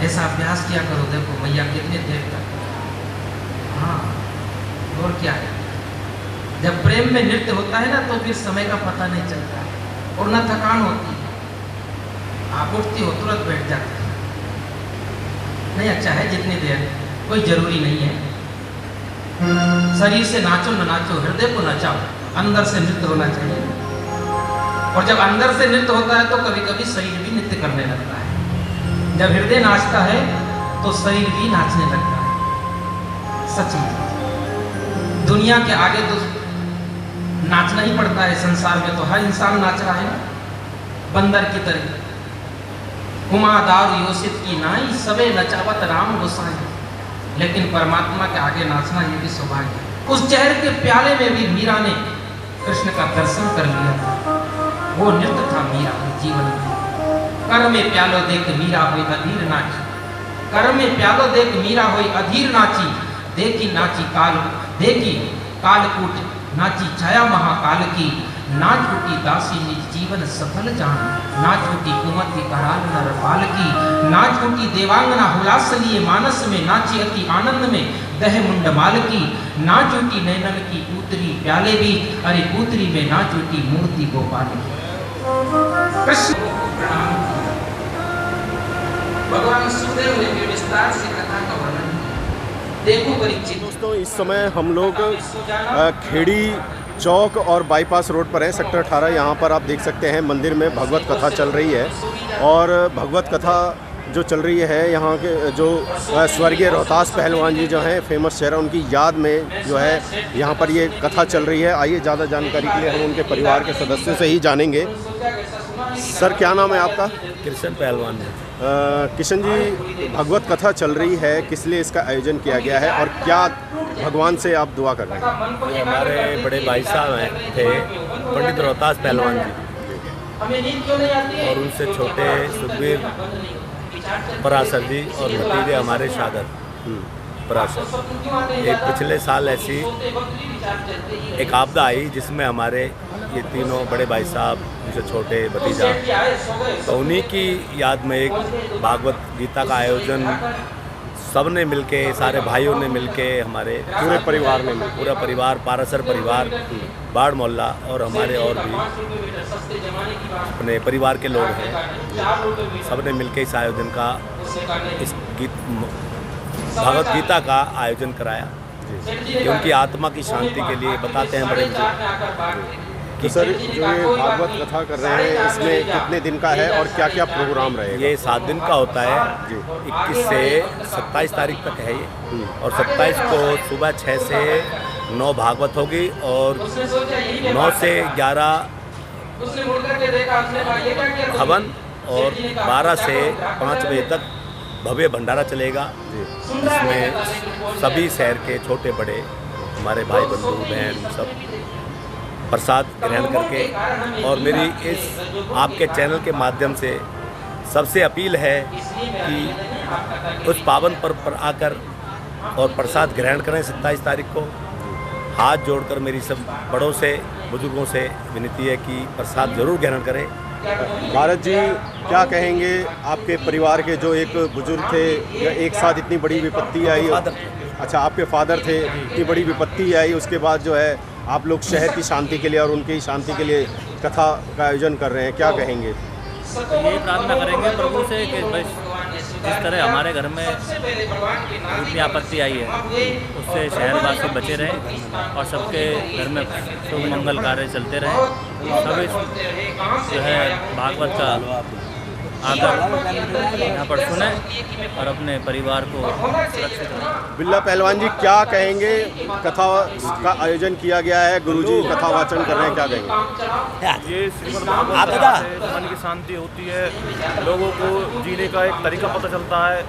ऐसा अभ्यास किया करो। देखो मैया कितने देर तक, हाँ और क्या है, जब प्रेम में नृत्य होता है ना तो फिर समय का पता नहीं चलता और ना थकान होती है। आप उठती हो तुरंत बैठ जाते हैं। नहीं अच्छा है जितनी देर, कोई जरूरी नहीं है। शरीर से नाचो न नाचो, हृदय को नचाओ, अंदर से नृत्य होना चाहिए। और जब अंदर से नृत्य होता है तो कभी कभी शरीर भी नृत्य करने लगता है। जब हृदय नाचता है तो शरीर भी नाचने लगता है। सच में दुनिया के आगे तो नाचना ही पड़ता है। संसार में तो हर इंसान नाच रहा है, बंदर की तरह। हुमा दार योसित की नाई, सबे नचावत राम गोसाई। लेकिन परमात्मा के आगे नाचना ये भी सौभाग्य है। उस जहर के प्याले में भी मीरा ने कृष्ण का दर्शन कर लिया था। वो नृत्य था मीरा के जीवन में। कर में प्यालो देख मीरा हुई अधीर नाची, कर में प्यालो देख मीरा हुई अधीर नाची। देखी नाची काल, देखी कालकूट नाची छाया महाकाल की। नाच उठी दासी निज जीवन सफल जान, नाच उठी कुमति कराल नर बाल की। नाच उठी देवांगना हुलास लिए मानस में, नाची अति आनंद में दह मुंड माल की। नाच उठी नैनन की पूतरी प्याले भी, अरे पूतरी में नाच उठी मूर्ति गोपाल की। कृष्ण को प्रणाम किया। भगवान सुखदेव ने भी विस्तार से कथा का वर्णन किया। देखो परीक्षित दोस्तों, इस समय हम लोग खेड़ी चौक और बाईपास रोड पर है, सेक्टर 18। यहाँ पर आप देख सकते हैं मंदिर में भगवत कथा चल रही है। और भगवत कथा जो चल रही है यहाँ के जो स्वर्गीय रोहतास पहलवान जी जो हैं फेमस चेहरा, उनकी याद में जो है यहाँ पर ये कथा चल रही है। आइए ज़्यादा जानकारी के लिए हम उनके परिवार के सदस्यों से ही जानेंगे। सर क्या नाम है आपका? कृष्ण पहलवान है। किशन जी, भगवत कथा चल रही है, किस लिए इसका आयोजन किया गया है और क्या भगवान से आप दुआ कर रहे हैं? ये हमारे बड़े भाई साहब थे पंडित रोहतास पहलवान जी, और उनसे छोटे सुखबीर पराशर जी और भतीजे हमारे सागर पराशर। एक पिछले साल ऐसी एक आपदा आई जिसमें हमारे ये तीनों बड़े भाई साहब, उनसे छोटे भतीजा, तो उन्हीं की याद में एक भागवत गीता का आयोजन सब ने मिलके, सारे भाइयों ने मिलके, हमारे पूरे परिवार ने, पूरा परिवार, पारासर परिवार, बाढ़ मोहल्ला और हमारे और भी अपने परिवार के लोग हैं, सब ने मिलके इस आयोजन का, इस भागवत गीता का आयोजन कराया कि उनकी आत्मा की शांति के लिए। बताते हैं बड़े तो सर, जो ये भागवत कथा कर रहे हैं इसमें कितने दिन का है और क्या क्या प्रोग्राम रहेगा? ये 7 दिन का होता है जी। 21 से 27 तारीख तक है ये, और 27 को सुबह 6 से 9 भागवत होगी और 9 से 11 हवन और 12 से 5 बजे तक भव्य भंडारा चलेगा, जिसमें सभी शहर के छोटे बड़े हमारे भाई बंधु बहन सब प्रसाद ग्रहण करके। और मेरी इस आपके चैनल के माध्यम से सबसे अपील है कि उस पावन पर्व पर आकर और प्रसाद ग्रहण करें। 27 तारीख को हाथ जोड़कर मेरी सब बड़ों से, बुजुर्गों से विनती है कि प्रसाद जरूर ग्रहण करें। भारत जी, क्या कहेंगे आपके परिवार के जो एक बुजुर्ग थे, या एक साथ इतनी बड़ी विपत्ति आई? अच्छा, आपके फादर थे, इतनी बड़ी विपत्ति आई, उसके बाद जो है आप लोग शहर की शांति के लिए और उनकी शांति के लिए कथा का आयोजन कर रहे हैं, क्या कहेंगे? ये प्रार्थना करेंगे प्रभु से कि बस जिस तरह हमारे घर में इतनी आपत्ति आई है उससे शहरवासी बचे रहें और सबके घर में शुभ मंगल कार्य चलते रहें। सभी जो है भागवत का आकर यहाँ पर सुने और अपने परिवार को सुरक्षित रखें। बिल्ला पहलवान जी, क्या कहेंगे? कथा का आयोजन किया गया है, गुरुजी कथा वाचन कर रहे हैं, क्या कहेंगे? ये श्रीमद् भागवत कथा से मन की शांति होती है, लोगों को जीने का एक तरीका पता चलता है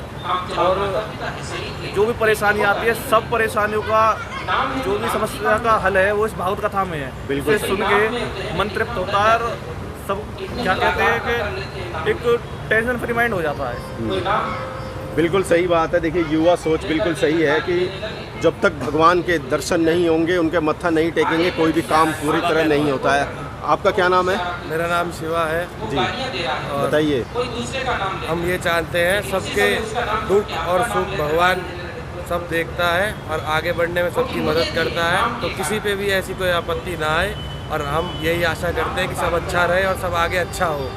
और जो भी परेशानी आती है सब परेशानियों का जो भी समस्या का हल है वो इस भागवत कथा में है। बिल्कुल इसे सुन के मन तृप्त होता है और सब क्या कहते हैं कि एक टेंशन फ्री माइंड हो जाता है। बिल्कुल सही बात है। देखिए, युवा सोच बिल्कुल सही है कि जब तक भगवान के दर्शन नहीं होंगे, उनके मत्था नहीं टेकेंगे, कोई भी काम पूरी तरह नहीं होता है। आपका क्या नाम है? मेरा नाम शिवा है जी, बताइए। हम ये चाहते हैं सबके दुख और सुख भगवान सब देखता है और आगे बढ़ने में सबकी मदद करता है, तो किसी पे भी ऐसी कोई आपत्ति ना आए और हम यही आशा करते हैं कि सब अच्छा रहे और सब आगे अच्छा हो।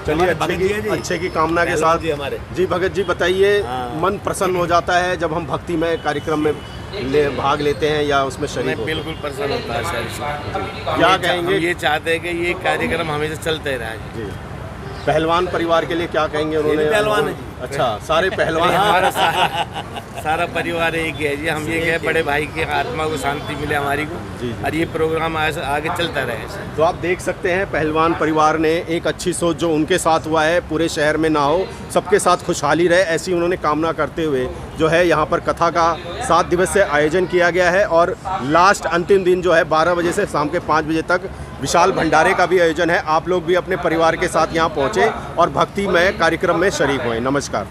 चलिए, अच्छे की कामना के साथ जी हमारे जी भगत जी बताइए, मन प्रसन्न हो जाता है जब हम भक्तिमय कार्यक्रम में भाग लेते हैं या उसमें शरीक होते हैं? बिल्कुल प्रसन्न होता है सर। क्या कहेंगे? हम ये चाहते हैं कि ये कार्यक्रम हमेशा चलते रहे। जी, पहलवान परिवार के लिए क्या कहेंगे? उन्होंने पहलवान है जी। अच्छा, सारे पहलवान। हमारा सारा परिवार एक है जी। हम ये कहे बड़े भाई की आत्मा को शांति मिले हमारी को, जी। और ये प्रोग्राम आगे चलता रहे। तो आप देख सकते हैं पहलवान परिवार ने एक अच्छी सोच जो उनके साथ हुआ है पूरे शहर में ना हो, सबके साथ खुशहाली रहे, ऐसी उन्होंने कामना करते हुए जो है यहाँ पर कथा का 7 दिवसीय आयोजन किया गया है। और लास्ट अंतिम दिन जो है 12 बजे से शाम के 5 बजे तक विशाल भंडारे का भी आयोजन है। आप लोग भी अपने परिवार के साथ यहाँ पहुँचे और भक्तिमय कार्यक्रम में शरीक हुए। नमस्कार।